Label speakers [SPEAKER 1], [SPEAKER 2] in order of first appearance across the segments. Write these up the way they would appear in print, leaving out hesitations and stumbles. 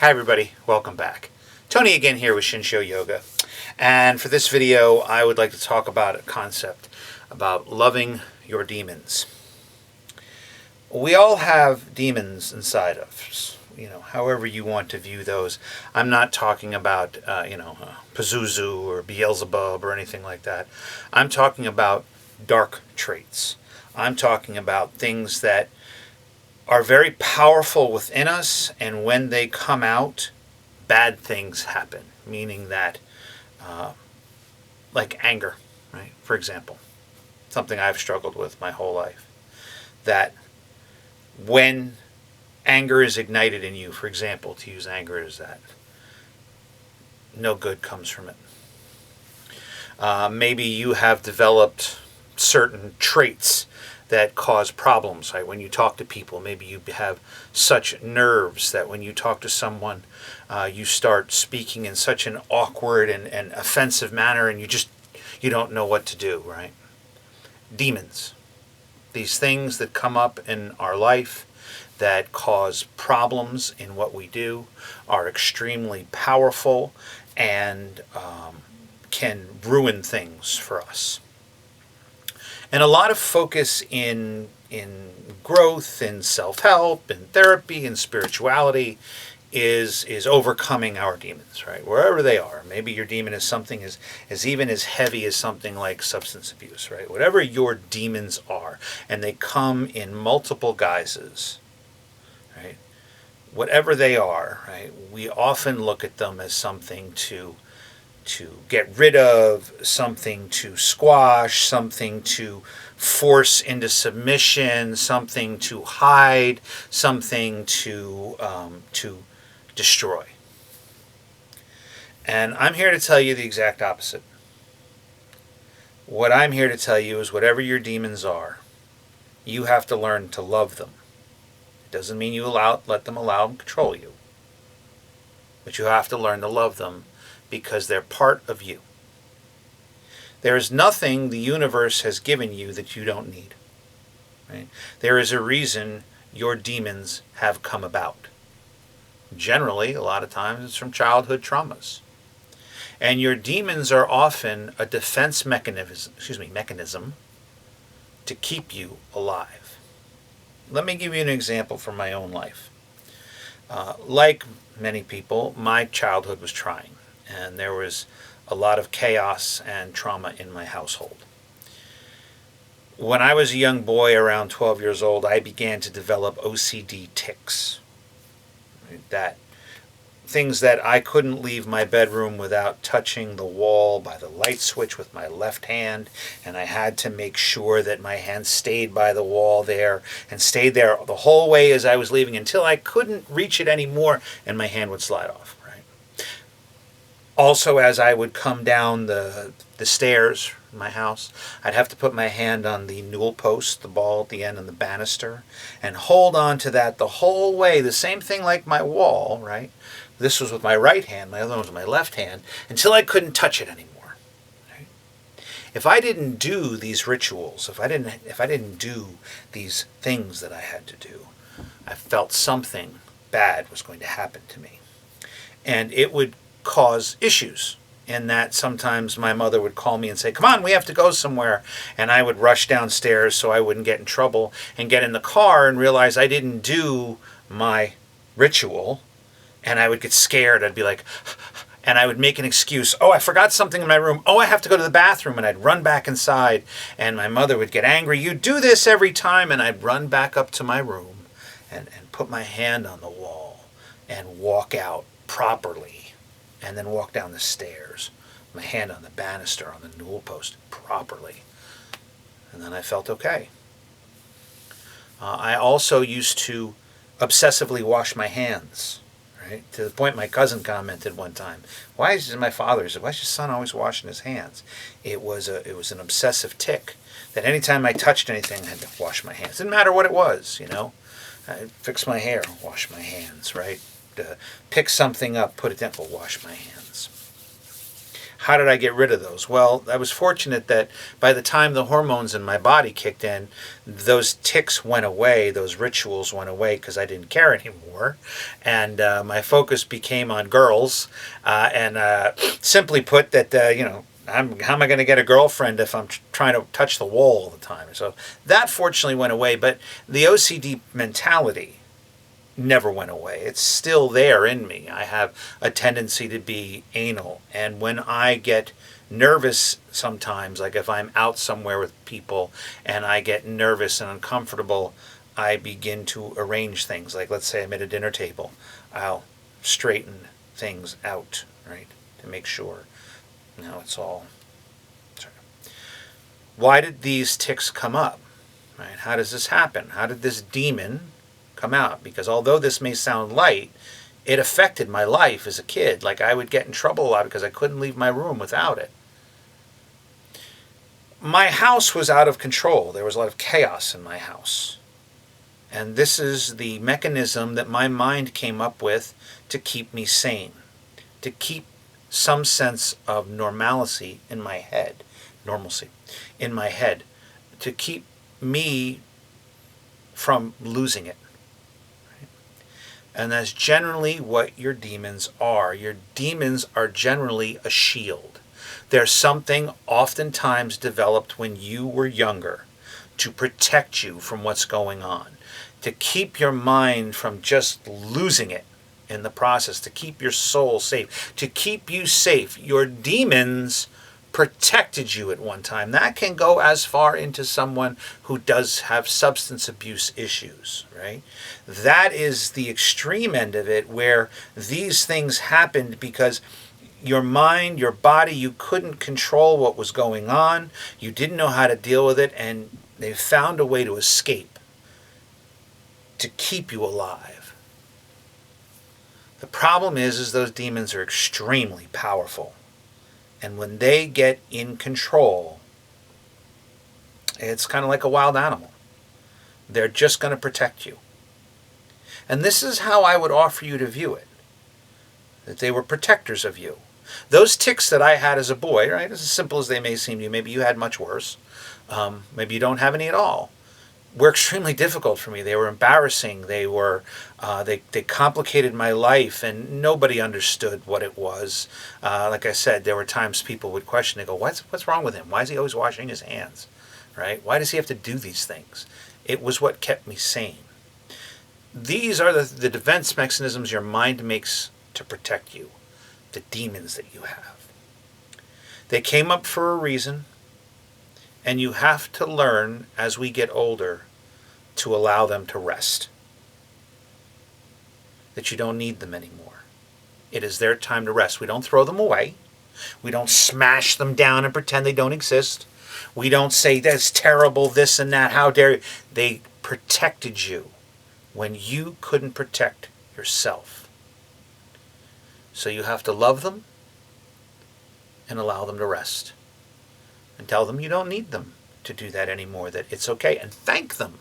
[SPEAKER 1] Hi everybody, welcome back. Tony again here with Shinsho Yoga. And for this video, I would like to talk about a concept about loving your demons. We all have demons inside of us, however you want to view those. I'm not talking about, Pazuzu or Beelzebub or anything like that. I'm talking about dark traits. I'm talking about things that are very powerful within us, and when they come out, bad things happen. Meaning that, like anger, right? For example, something I've struggled with my whole life. That when anger is ignited in you, for example, to use anger as that, no good comes from it. Maybe you have developed certain traits that cause problems. Like when you talk to people, maybe you have such nerves that when you talk to someone, you start speaking in such an awkward and offensive manner, and you don't know what to do, right? Demons. These things that come up in our life that cause problems in what we do are extremely powerful and can ruin things for us. And a lot of focus in growth, in self-help, in therapy, in spirituality is overcoming our demons, right? Wherever they are. Maybe your demon is something as even as heavy as something like substance abuse, right? Whatever your demons are, and they come in multiple guises, right? Whatever they are, right? We often look at them as something to get rid of, something to squash, something to force into submission, something to hide, something to destroy. And I'm here to tell you the exact opposite. What I'm here to tell you is whatever your demons are, you have to learn to love them. It doesn't mean you let them control you. But you have to learn to love them because they're part of you. There is nothing the universe has given you that you don't need. Right? There is a reason your demons have come about. Generally, a lot of times it's from childhood traumas. And your demons are often a defense mechanism to keep you alive. Let me give you an example from my own life. Like many people, my childhood was trying. And there was a lot of chaos and trauma in my household. When I was a young boy, around 12 years old, I began to develop OCD tics. That things that I couldn't leave my bedroom without touching the wall by the light switch with my left hand, and I had to make sure that my hand stayed by the wall there and stayed there the whole way as I was leaving until I couldn't reach it anymore and my hand would slide off. Also, as I would come down the stairs in my house, I'd have to put my hand on the newel post, the ball at the end, and the banister, and hold on to that the whole way. The same thing like my wall, right? This was with my right hand, my other one was with my left hand, until I couldn't touch it anymore. Right? If I didn't do these rituals, if I didn't do these things that I had to do, I felt something bad was going to happen to me. And it would cause issues in that sometimes my mother would call me and say, "Come on, we have to go somewhere," and I would rush downstairs so I wouldn't get in trouble and get in the car and realize I didn't do my ritual, and I would get scared. I'd be like, and I would make an excuse. "Oh, I forgot something in my room. Oh, I have to go to the bathroom," and I'd run back inside, and my mother would get angry. "You do this every time," and I'd run back up to my room and put my hand on the wall and walk out properly. And then walk down the stairs, my hand on the banister, on the newel post, properly. And then I felt okay. I also used to obsessively wash my hands, right? To the point my cousin commented one time, "Why is my father said, why is your son always washing his hands?" It was an obsessive tic that anytime I touched anything, I had to wash my hands. Didn't matter what it was, I'd fix my hair, wash my hands, right? Pick something up, put it down, wash my hands. How did I get rid of those? Well, I was fortunate that by the time the hormones in my body kicked in, those tics went away, those rituals went away because I didn't care anymore. And my focus became on girls. And simply put, that, how am I going to get a girlfriend if I'm trying to touch the wall all the time? So that fortunately went away. But the OCD mentality never went away. It's still there in me. I have a tendency to be anal. And when I get nervous sometimes, like if I'm out somewhere with people and I get nervous and uncomfortable, I begin to arrange things. Like, let's say I'm at a dinner table, I'll straighten things out, right, to make sure, it's all. Sorry. Why did these tics come up? Right? How does this happen? How did this demon come out? Because although this may sound light, it affected my life as a kid. Like, I would get in trouble a lot because I couldn't leave my room without it. My house was out of control. There was a lot of chaos in my house. And this is the mechanism that my mind came up with to keep me sane, to keep some sense of normalcy in my head, to keep me from losing it. And that's generally what your demons are. Your demons are generally a shield. They're something oftentimes developed when you were younger to protect you from what's going on, to keep your mind from just losing it in the process, to keep your soul safe, to keep you safe. Your demons protected you at one time. That can go as far into someone who does have substance abuse issues, right? That is the extreme end of it, where these things happened because your mind, your body, you couldn't control what was going on. You didn't know how to deal with it, and they found a way to escape, to keep you alive. The problem is those demons are extremely powerful. And when they get in control, it's kind of like a wild animal. They're just going to protect you. And this is how I would offer you to view it, that they were protectors of you. Those tics that I had as a boy, right, as simple as they may seem to you, maybe you had much worse, maybe you don't have any at all, were extremely difficult for me. They were embarrassing. They were, they complicated my life, and nobody understood what it was. Like I said, there were times people would question. They go, "What's wrong with him? Why is he always washing his hands? Right? Why does he have to do these things?" It was what kept me sane. These are the defense mechanisms your mind makes to protect you, the demons that you have. They came up for a reason. And you have to learn, as we get older, to allow them to rest. That you don't need them anymore. It is their time to rest. We don't throw them away. We don't smash them down and pretend they don't exist. We don't say, "That's terrible, this and that, how dare you." They protected you when you couldn't protect yourself. So you have to love them and allow them to rest. And tell them you don't need them to do that anymore, that it's okay, and thank them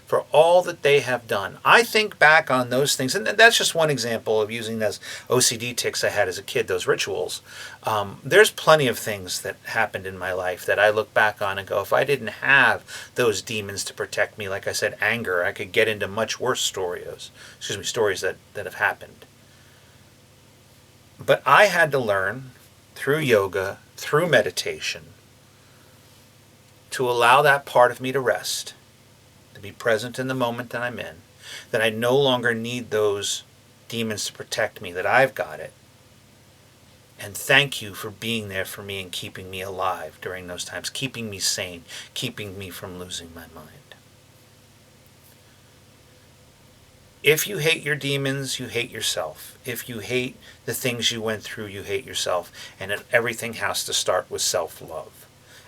[SPEAKER 1] for all that they have done. I think back on those things, and that's just one example of using those OCD tics I had as a kid, those rituals. There's plenty of things that happened in my life that I look back on and go, if I didn't have those demons to protect me, like I said, anger, I could get into much worse stories that have happened. But I had to learn through yoga, through meditation, to allow that part of me to rest, to be present in the moment that I'm in, that I no longer need those demons to protect me, that I've got it. And thank you for being there for me and keeping me alive during those times, keeping me sane, keeping me from losing my mind. If you hate your demons, you hate yourself. If you hate the things you went through, you hate yourself. And everything has to start with self-love.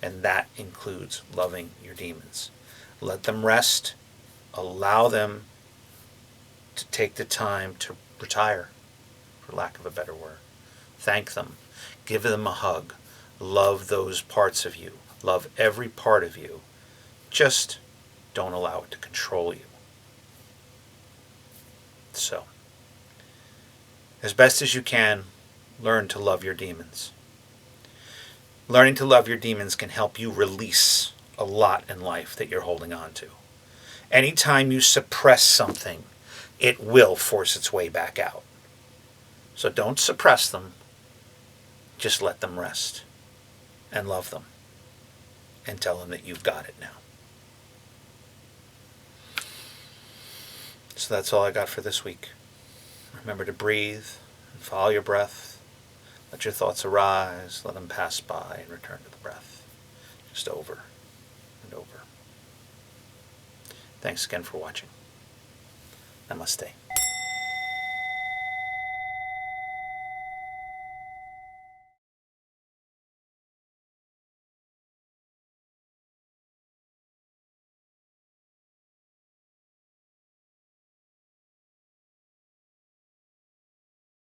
[SPEAKER 1] And that includes loving your demons. Let them rest. Allow them to take the time to retire, for lack of a better word. Thank them. Give them a hug. Love those parts of you. Love every part of you. Just don't allow it to control you. So, as best as you can, learn to love your demons. Learning to love your demons can help you release a lot in life that you're holding on to. Anytime you suppress something, it will force its way back out. So don't suppress them. Just let them rest and love them and tell them that you've got it now. So that's all I got for this week. Remember to breathe and follow your breath. Let your thoughts arise, let them pass by, and return to the breath. Just over and over. Thanks again for watching. Namaste.